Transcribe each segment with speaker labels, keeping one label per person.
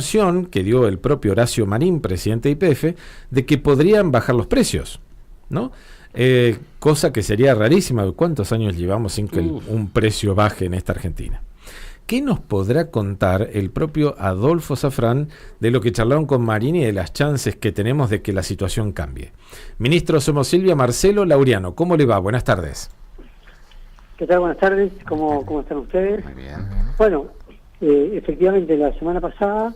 Speaker 1: información que dio el propio Horacio Marín, presidente de YPF, de que podrían bajar los precios, ¿no? Cosa que sería rarísima. ¿Cuántos años llevamos sin que un precio baje en esta Argentina? ¿Qué nos podrá contar el propio Adolfo Safrán de lo que charlaron con Marín y de las chances que tenemos de que la situación cambie? Ministro, somos Silvia. Marcelo Laureano, ¿cómo le va? Buenas tardes.
Speaker 2: ¿Qué tal? Buenas tardes. ¿Cómo están ustedes?
Speaker 3: Muy bien.
Speaker 2: Bueno, efectivamente la semana pasada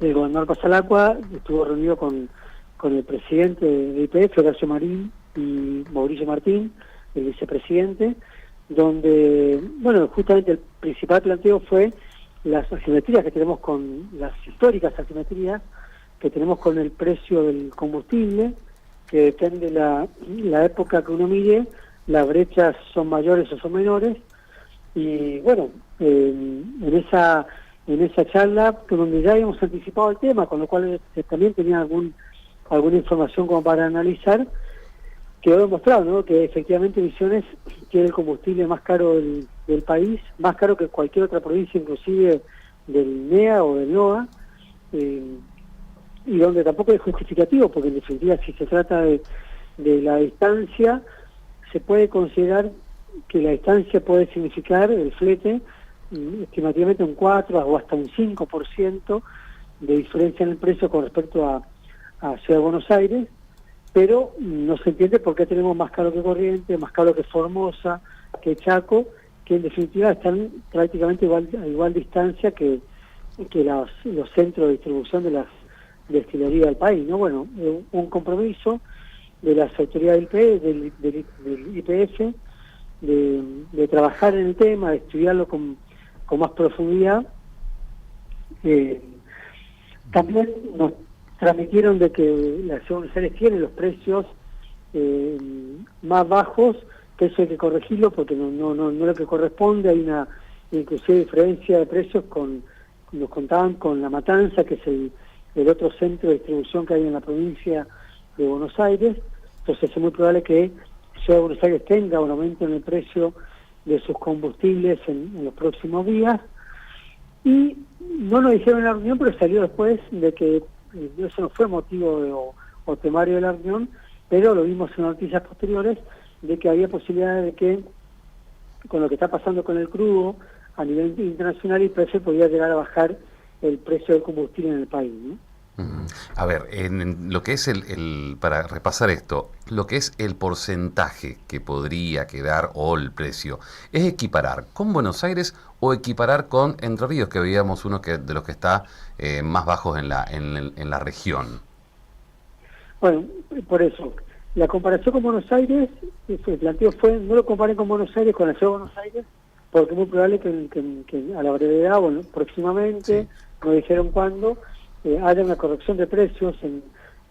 Speaker 2: el gobernador Pasalacqua estuvo reunido con el presidente de YPF, Horacio Marín, y Mauricio Martín, el vicepresidente, donde, bueno, justamente el principal planteo fue las asimetrías que tenemos las históricas asimetrías que tenemos con el precio del combustible, que depende la época que uno mire, las brechas son mayores o son menores, y bueno, en esa charla, donde ya habíamos anticipado el tema, con lo cual también tenía alguna información como para analizar, quedó demostrado, ¿no?, que efectivamente Misiones tiene el combustible más caro del país, más caro que cualquier otra provincia, inclusive del NEA o del NOA, y donde tampoco es justificativo, porque en definitiva, si se trata de la distancia, se puede considerar que la distancia puede significar el flete, estimativamente un 4 o hasta un 5% de diferencia en el precio con respecto a Ciudad de Buenos Aires, pero no se entiende por qué tenemos más caro que Corrientes, más caro que Formosa, que Chaco, que en definitiva están prácticamente a igual distancia que los centros de distribución de las destilerías del país, ¿no? Bueno, un compromiso de las autoridades del YPF de trabajar en el tema, de estudiarlo con más profundidad. También nos transmitieron de que la Ciudad de Buenos Aires tiene los precios más bajos, que eso hay que corregirlo porque no es lo que corresponde. Hay una inclusive diferencia de precios nos contaban con La Matanza, que es el otro centro de distribución que hay en la provincia de Buenos Aires. Entonces es muy probable que Ciudad de Buenos Aires tenga un aumento en el precio de sus combustibles en los próximos días. Y no lo dijeron en la reunión, pero salió después de que eso no fue motivo o temario de la reunión, pero lo vimos en noticias posteriores, de que había posibilidades de que, con lo que está pasando con el crudo, a nivel internacional, el precio podía llegar a bajar el precio del combustible en el país, ¿no?
Speaker 3: A ver, en lo que es para repasar esto, lo que es el porcentaje que podría quedar o el precio, ¿es equiparar con Buenos Aires o equiparar con Entre Ríos, que veíamos uno de los que está más bajos en la región?
Speaker 2: Bueno, por eso, la comparación con Buenos Aires, el planteo fue, no lo comparen con Buenos Aires, con la Ciudad de Buenos Aires, porque es muy probable que a la brevedad, bueno, próximamente, sí, no dijeron cuándo, haya una corrección de precios en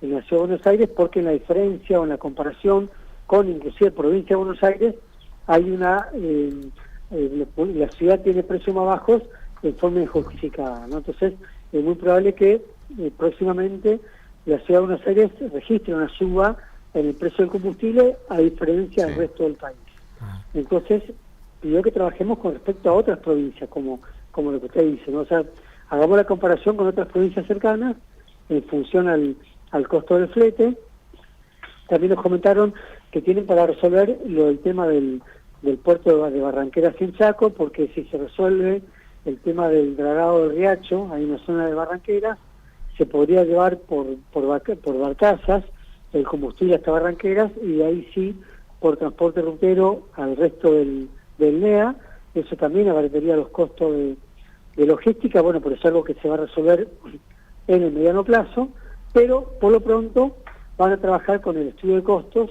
Speaker 2: la Ciudad de Buenos Aires, porque en la diferencia o en la comparación con inclusive provincia de Buenos Aires hay la ciudad tiene precios más bajos en forma injustificada, ¿no? Entonces es muy probable que próximamente la Ciudad de Buenos Aires registre una suba en el precio del combustible a diferencia del resto del país. Entonces pidió que trabajemos con respecto a otras provincias, como lo que usted dice, ¿no? O sea, hagamos la comparación con otras provincias cercanas en función al costo del flete. También nos comentaron que tienen para resolver el tema del puerto de Barranqueras en Chaco, porque si se resuelve el tema del dragado del Riacho, ahí en la zona de Barranqueras, se podría llevar por barcazas el combustible hasta Barranqueras, y de ahí sí por transporte rutero al resto del NEA. Eso también abarataría los costos de logística. Bueno, pero es algo que se va a resolver en el mediano plazo, pero por lo pronto van a trabajar con el estudio de costos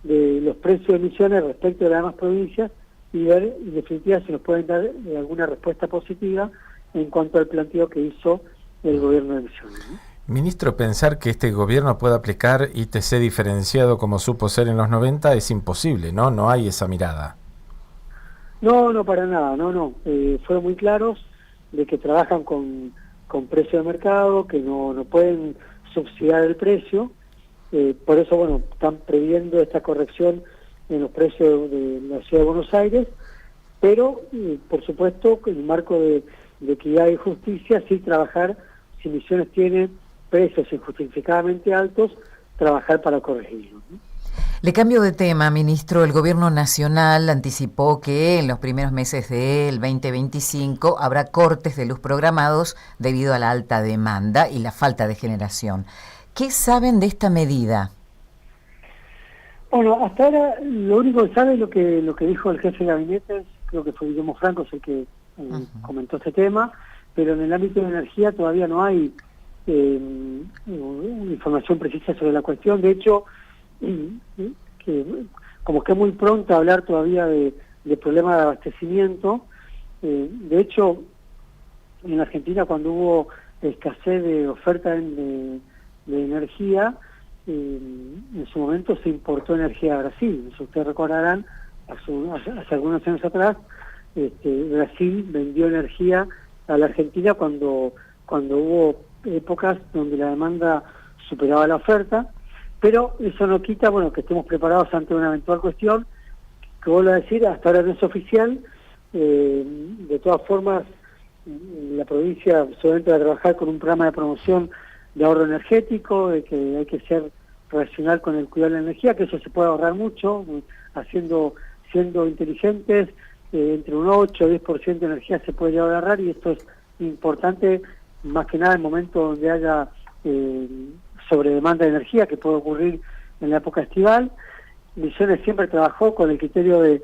Speaker 2: de los precios de emisiones respecto de las demás provincias y ver en definitiva si nos pueden dar alguna respuesta positiva en cuanto al planteo que hizo el gobierno de Misiones, ¿no?
Speaker 1: Ministro, pensar que este gobierno pueda aplicar ITC diferenciado como supo ser en los 90 es imposible, ¿no? No hay esa mirada.
Speaker 2: No, para nada, no. Fueron muy claros de que trabajan con precio de mercado, que no pueden subsidiar el precio. Por eso, bueno, están previendo esta corrección en los precios de la Ciudad de Buenos Aires, pero, por supuesto, en el marco de de equidad y justicia, sí trabajar, si Misiones tiene precios injustificadamente altos, trabajar para corregirlos, ¿no?
Speaker 4: Le cambio de tema, ministro. El Gobierno Nacional anticipó que en los primeros meses del 2025 habrá cortes de luz programados debido a la alta demanda y la falta de generación. ¿Qué saben de esta medida?
Speaker 2: Bueno, hasta ahora lo único que sabe es lo que dijo el jefe de gabinete, creo que fue Guillermo Franco, es el que comentó este tema, pero en el ámbito de energía todavía no hay información precisa sobre la cuestión. De hecho, que como que es muy pronto a hablar todavía de problemas de abastecimiento. De hecho, en Argentina, cuando hubo escasez de oferta de energía, en su momento se importó energía a Brasil. Si ustedes recordarán, hace algunos años atrás, Brasil vendió energía a la Argentina cuando hubo épocas donde la demanda superaba la oferta, pero eso no quita, bueno, que estemos preparados ante una eventual cuestión, que vuelvo a decir, hasta ahora no es oficial. De todas formas, la provincia solamente va a trabajar con un programa de promoción de ahorro energético, de que hay que ser racional con el cuidado de la energía, que eso se puede ahorrar mucho, siendo inteligentes, entre un 8 o 10% de energía se puede llegar a ahorrar, y esto es importante, más que nada en momentos donde haya sobredemanda de energía, que puede ocurrir en la época estival. Misiones siempre trabajó con el criterio de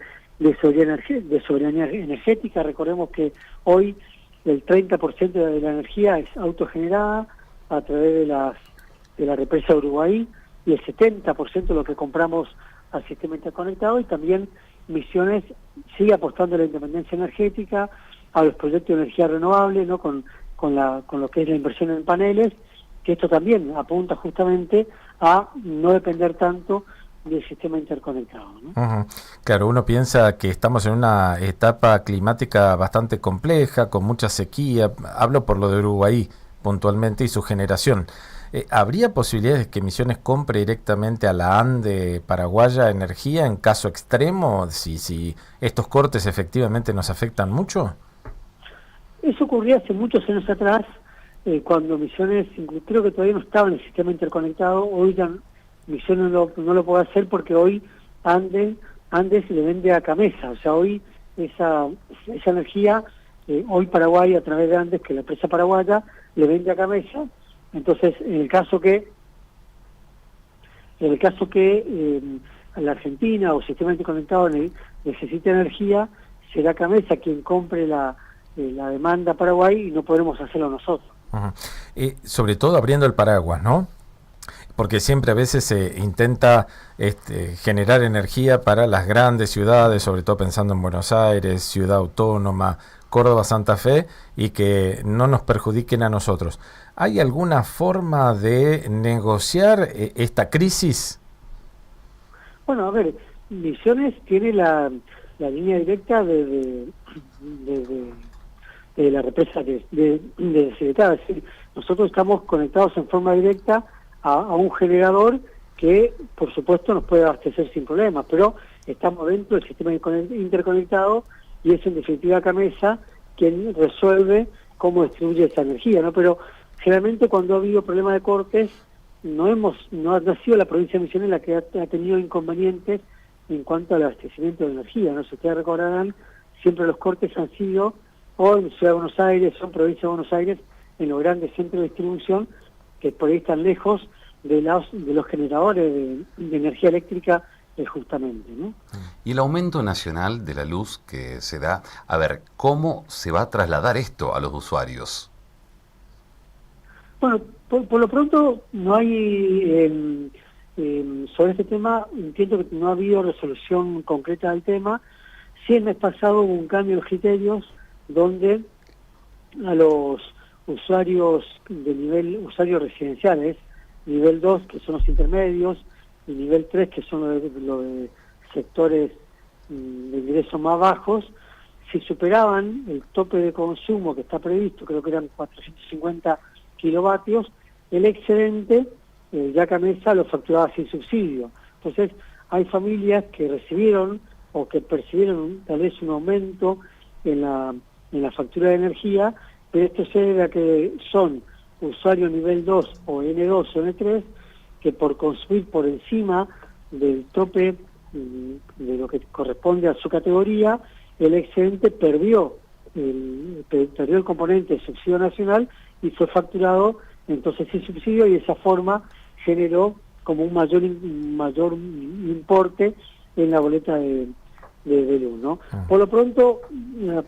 Speaker 2: soberanía energética. Recordemos que hoy el 30% de la energía es autogenerada a través de la represa de Uruguay, y el 70% de lo que compramos al sistema interconectado. Y también Misiones sigue apostando a la independencia energética, a los proyectos de energía renovable, ¿no? con lo que es la inversión en paneles, que esto también apunta justamente a no depender tanto del sistema interconectado, ¿no?
Speaker 1: Uh-huh. Claro, uno piensa que estamos en una etapa climática bastante compleja, con mucha sequía. Hablo por lo de Uruguay puntualmente y su generación. ¿Habría posibilidades de que Misiones compre directamente a la ANDE paraguaya energía en caso extremo, si estos cortes efectivamente nos afectan mucho?
Speaker 2: Eso ocurría hace muchos años atrás, cuando Misiones, creo que todavía no estaba en el sistema interconectado. Hoy ya Misiones no lo puede hacer, porque hoy Andes le vende a Camesa. O sea, hoy esa energía, hoy Paraguay, a través de Andes, que es la empresa paraguaya, le vende a Camesa. Entonces, en el caso que la Argentina o sistema interconectado necesite energía, será Camesa quien compre la demanda Paraguay, y no podremos hacerlo nosotros.
Speaker 1: Uh-huh. Sobre todo abriendo el paraguas, ¿no? Porque siempre a veces se intenta generar energía para las grandes ciudades, sobre todo pensando en Buenos Aires, Ciudad Autónoma, Córdoba, Santa Fe, y que no nos perjudiquen a nosotros. ¿Hay alguna forma de negociar esta crisis?
Speaker 2: Bueno, a ver, Misiones tiene la línea directa de la represa de Secretaria. Es decir, nosotros estamos conectados en forma directa a un generador que, por supuesto, nos puede abastecer sin problemas, pero estamos dentro del sistema interconectado, y es en definitiva Camesa quien resuelve cómo distribuye esa energía, ¿no? Pero generalmente cuando ha habido problemas de cortes, no ha sido la provincia de Misiones la que ha tenido inconvenientes en cuanto al abastecimiento de energía, ¿no? Si ustedes recordarán, siempre los cortes han sido o en Ciudad de Buenos Aires, o en Provincia de Buenos Aires, en los grandes centros de distribución, que por ahí están lejos de los generadores de energía eléctrica, justamente, ¿no?
Speaker 3: Y el aumento nacional de la luz que se da, a ver, ¿cómo se va a trasladar esto a los usuarios?
Speaker 2: Bueno, por lo pronto no hay, sobre este tema, entiendo que no ha habido resolución concreta del tema. Sí, el mes pasado hubo un cambio de criterios donde a los usuarios usuarios residenciales, nivel 2, que son los intermedios, y nivel 3, que son los de sectores de ingresos más bajos, si superaban el tope de consumo que está previsto, creo que eran 450 kilovatios, el excedente ya Camesa lo facturaba sin subsidio. Entonces, hay familias que recibieron o que percibieron tal vez un aumento en la factura de energía, pero esto se debe a que son usuarios nivel 2 o N2 o N3 que por consumir por encima del tope de lo que corresponde a su categoría, el excedente perdió el componente de subsidio nacional y fue facturado entonces sin subsidio, y de esa forma generó como un mayor importe en la boleta de luz, ¿no? Por lo pronto,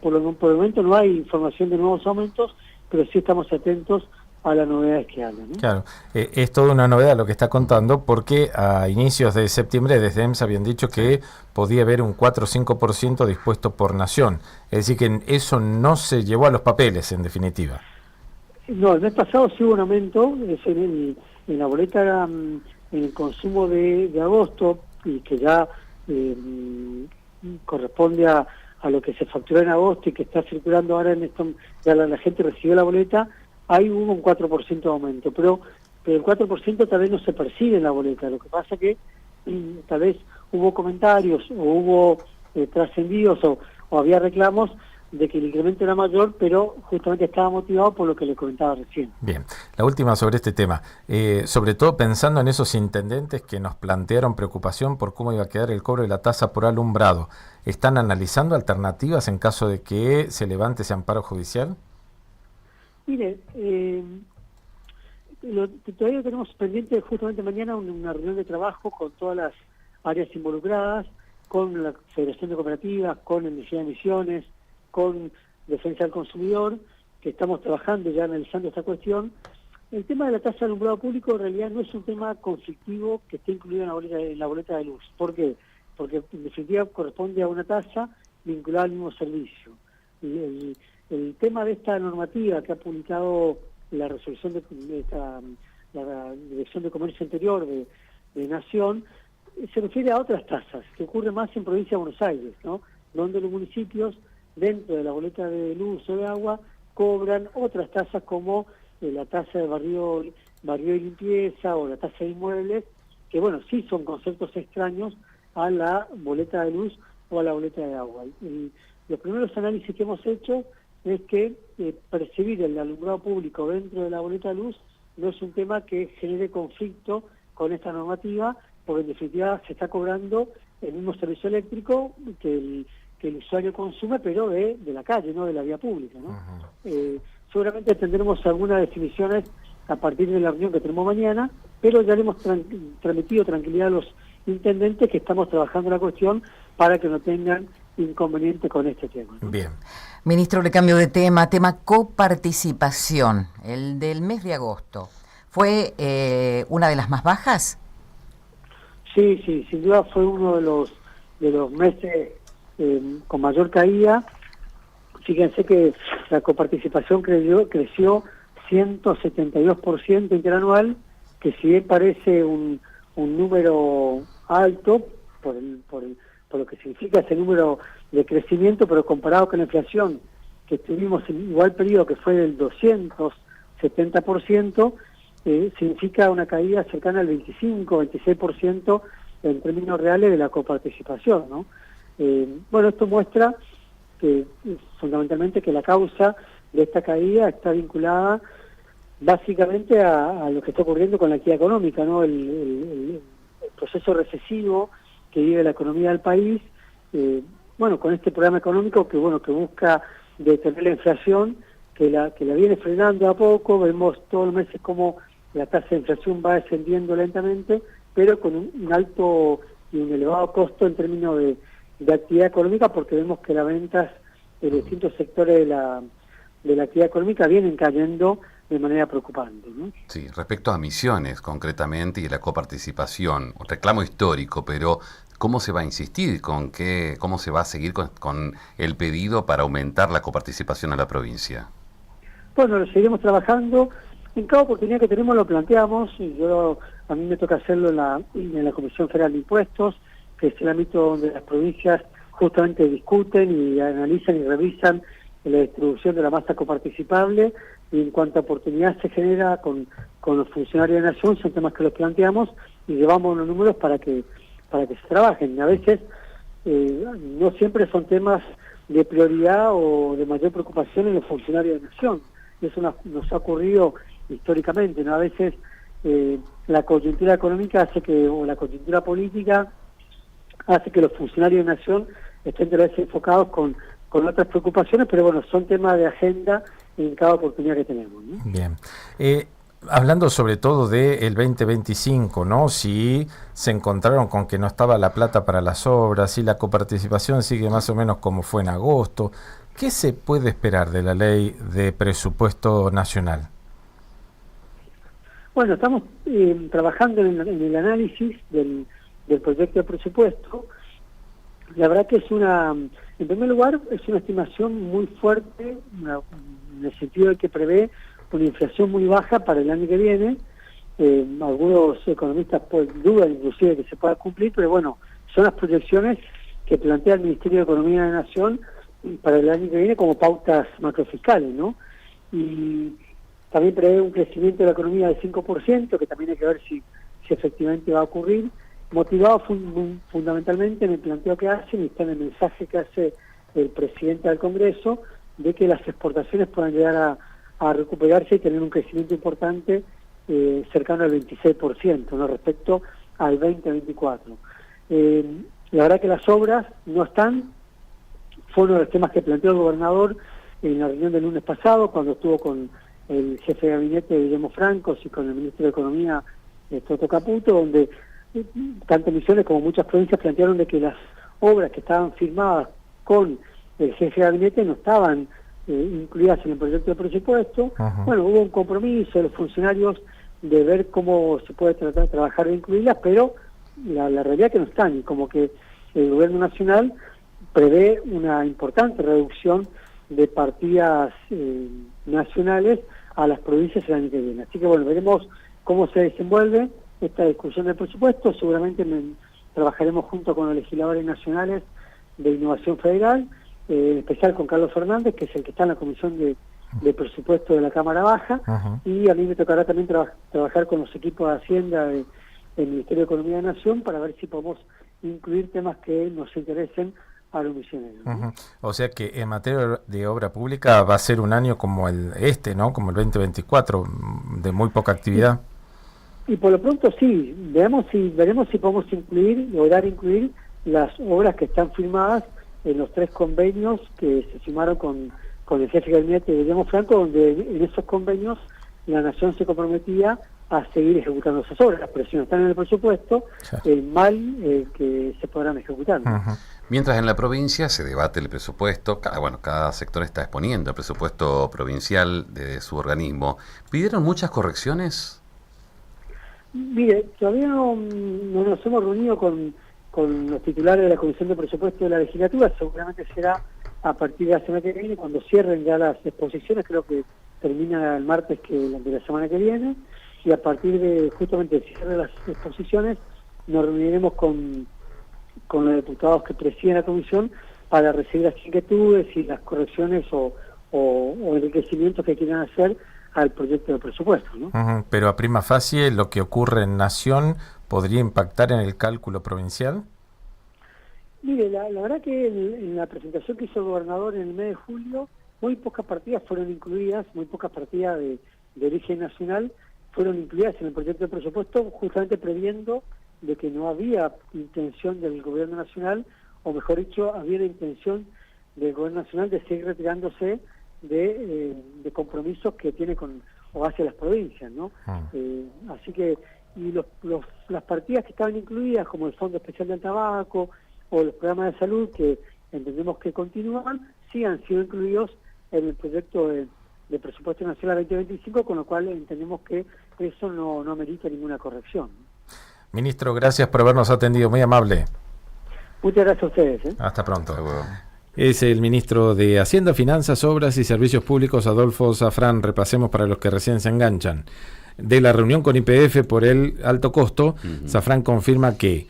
Speaker 2: por el momento no hay información de nuevos aumentos, pero sí estamos atentos a las novedades que hablan, ¿no?
Speaker 1: Claro, es toda una novedad lo que está contando, porque a inicios de septiembre desde EMSA habían dicho que podía haber un 4 o 5% dispuesto por nación. Es decir, que eso no se llevó a los papeles, en definitiva.
Speaker 2: No, el mes pasado sí hubo un aumento, en la boleta, en el consumo de agosto, y que ya corresponde a lo que se facturó en agosto y que está circulando ahora en esto, ya la gente recibió la boleta. Ahí hubo un 4% de aumento, pero el 4% tal vez no se percibe en la boleta. Lo que pasa que tal vez hubo comentarios o hubo trascendidos o había reclamos de que el incremento era mayor, pero justamente estaba motivado por lo que le comentaba recién.
Speaker 1: Bien, la última sobre este tema, sobre todo pensando en esos intendentes que nos plantearon preocupación por cómo iba a quedar el cobro de la tasa por alumbrado. ¿Están analizando alternativas en caso de que se levante ese amparo judicial?
Speaker 2: Mire, todavía tenemos pendiente justamente mañana una reunión de trabajo con todas las áreas involucradas, con la Federación de Cooperativas, con Energía de Emisiones, con Defensa del Consumidor, que estamos trabajando ya analizando esta cuestión. El tema de la tasa de alumbrado público en realidad no es un tema conflictivo que esté incluido en la boleta de luz. ¿Por qué? Porque en definitiva corresponde a una tasa vinculada al mismo servicio. El tema de esta normativa que ha publicado la resolución la Dirección de Comercio Interior de Nación se refiere a otras tasas, que ocurre más en provincia de Buenos Aires, ¿no? Donde los municipios, dentro de la boleta de luz o de agua, cobran otras tasas como la tasa de barrio y limpieza o la tasa de inmuebles, que bueno, sí son conceptos extraños a la boleta de luz o a la boleta de agua. Los primeros análisis que hemos hecho es que percibir el alumbrado público dentro de la boleta de luz no es un tema que genere conflicto con esta normativa, porque en definitiva se está cobrando el mismo servicio eléctrico que el usuario consume, pero de la calle, no de la vía pública, ¿no? Seguramente tendremos algunas definiciones a partir de la reunión que tenemos mañana, pero ya le hemos transmitido tranquilidad a los intendentes que estamos trabajando la cuestión para que no tengan inconveniente con este tema, ¿no?
Speaker 1: Bien.
Speaker 4: Ministro, le cambio de tema coparticipación. El del mes de agosto, ¿fue una de las más bajas?
Speaker 2: Sí, sin duda fue uno de los meses con mayor caída. Fíjense que la coparticipación creció 172% interanual, que si bien parece un número alto por lo que significa ese número de crecimiento, pero comparado con la inflación que tuvimos en igual periodo, que fue del 270%, significa una caída cercana al 25-26% en términos reales de la coparticipación, ¿no? Bueno, esto muestra que fundamentalmente que la causa de esta caída está vinculada básicamente a lo que está ocurriendo con la actividad económica, ¿no? El proceso recesivo que vive la economía del país, bueno, con este programa económico que busca detener la inflación, que la viene frenando a poco. Vemos todos los meses cómo la tasa de inflación va descendiendo lentamente, pero con un alto y un elevado costo en términos de actividad económica, porque vemos que las ventas de distintos sectores de la actividad económica vienen cayendo de manera preocupante, ¿no?
Speaker 3: Sí, respecto a Misiones concretamente y la coparticipación, un reclamo histórico, pero ¿cómo se va a insistir? ¿Cómo se va a seguir con el pedido para aumentar la coparticipación a la provincia?
Speaker 2: Bueno, lo seguiremos trabajando. En cada oportunidad que tenemos lo planteamos, y a mí me toca hacerlo en la Comisión Federal de Impuestos, que es el ámbito donde las provincias justamente discuten y analizan y revisan la distribución de la masa coparticipable, y en cuanto a oportunidad se genera con los funcionarios de Nación, son temas que los planteamos y llevamos los números para que se trabajen. A veces no siempre son temas de prioridad o de mayor preocupación en los funcionarios de Nación. Eso nos ha ocurrido históricamente, ¿no? A veces la coyuntura económica o la coyuntura política hace que los funcionarios de nación estén tal vez enfocados con otras preocupaciones, pero bueno, son temas de agenda en cada oportunidad que tenemos, ¿no?
Speaker 1: Bien. Hablando sobre todo del 2025, ¿no? Si se encontraron con que no estaba la plata para las obras, si la coparticipación sigue más o menos como fue en agosto, ¿qué se puede esperar de la ley de presupuesto nacional?
Speaker 2: Bueno, estamos trabajando en el análisis del proyecto de presupuesto. La verdad que en primer lugar, es una estimación muy fuerte, en el sentido de que prevé una inflación muy baja para el año que viene. Algunos economistas dudan inclusive que se pueda cumplir, pero bueno, son las proyecciones que plantea el Ministerio de Economía de la Nación para el año que viene como pautas macrofiscales, ¿no? Y también prevé un crecimiento de la economía del 5%, que también hay que ver si efectivamente va a ocurrir, motivado fundamentalmente en el planteo que hacen y está en el mensaje que hace el presidente del Congreso de que las exportaciones puedan llegar a recuperarse y tener un crecimiento importante cercano al 26%, ¿no? Respecto al 2024. La verdad que las obras no están, fue uno de los temas que planteó el gobernador en la reunión del lunes pasado, cuando estuvo con el jefe de gabinete Guillermo Francos y con el ministro de Economía Toto Caputo, donde tanto Misiones como muchas provincias plantearon de que las obras que estaban firmadas con el jefe de gabinete no estaban incluidas en el proyecto de presupuesto. Ajá. Bueno, hubo un compromiso de los funcionarios de ver cómo se puede trabajar de incluirlas, pero la realidad es que no están, y como que el gobierno nacional prevé una importante reducción de partidas nacionales a las provincias el año que viene. Así que bueno, veremos cómo se desenvuelve esta discusión del presupuesto. Seguramente trabajaremos junto con los legisladores nacionales de Innovación Federal, en especial con Carlos Fernández, que es el que está en la Comisión de Presupuesto de la Cámara Baja. Ajá. Y a mí me tocará también trabajar con los equipos de Hacienda del Ministerio de Economía de la Nación para ver si podemos incluir temas que nos interesen a los misioneros, ¿no?
Speaker 1: Uh-huh. O sea que en materia de obra pública va a ser un año como ¿no? Como el 2024, de muy poca actividad.
Speaker 2: Y por lo pronto sí, veremos si podemos lograr incluir las obras que están firmadas en los 3 convenios que se firmaron con el jefe de gabinete de Guillermo Franco, donde en esos convenios la Nación se comprometía a seguir ejecutando esas obras, pero si no están en el presupuesto, que se podrán ejecutar, ¿no?
Speaker 3: Uh-huh. Mientras en la provincia se debate el presupuesto, cada sector está exponiendo el presupuesto provincial de su organismo. ¿Pidieron muchas correcciones?
Speaker 2: Mire, todavía no nos hemos reunido con los titulares de la Comisión de Presupuesto de la Legislatura. Seguramente será a partir de la semana que viene, cuando cierren ya las exposiciones. Creo que termina el martes de la semana que viene, y a partir de justamente el cierre de las exposiciones nos reuniremos con los diputados que presiden la comisión para recibir las inquietudes y las correcciones o enriquecimientos que quieran hacer al proyecto de presupuesto, ¿no?
Speaker 1: Uh-huh. Pero a prima facie, lo que ocurre en Nación podría impactar en el cálculo provincial.
Speaker 2: Mire, la verdad que en la presentación que hizo el gobernador en el mes de julio, muy pocas partidas fueron incluidas, muy pocas partidas de origen nacional fueron incluidas en el proyecto de presupuesto, justamente previendo de que no había intención del gobierno nacional, o mejor dicho, había la intención del gobierno nacional de seguir retirándose de compromisos que tiene hacia las provincias, ¿no? Así que, y las partidas que estaban incluidas, como el Fondo Especial del Tabaco o los programas de salud, que entendemos que continúan, sí han sido incluidos en el proyecto de presupuesto nacional 2025, con lo cual entendemos que eso no merita ninguna corrección.
Speaker 1: Ministro, gracias por habernos atendido, muy amable.
Speaker 2: Muchas gracias a ustedes.
Speaker 1: Hasta pronto. Es el ministro de Hacienda, Finanzas, Obras y Servicios Públicos, Adolfo Zafrán. Repasemos para los que recién se enganchan. De la reunión con YPF por el alto costo, Zafrán confirma que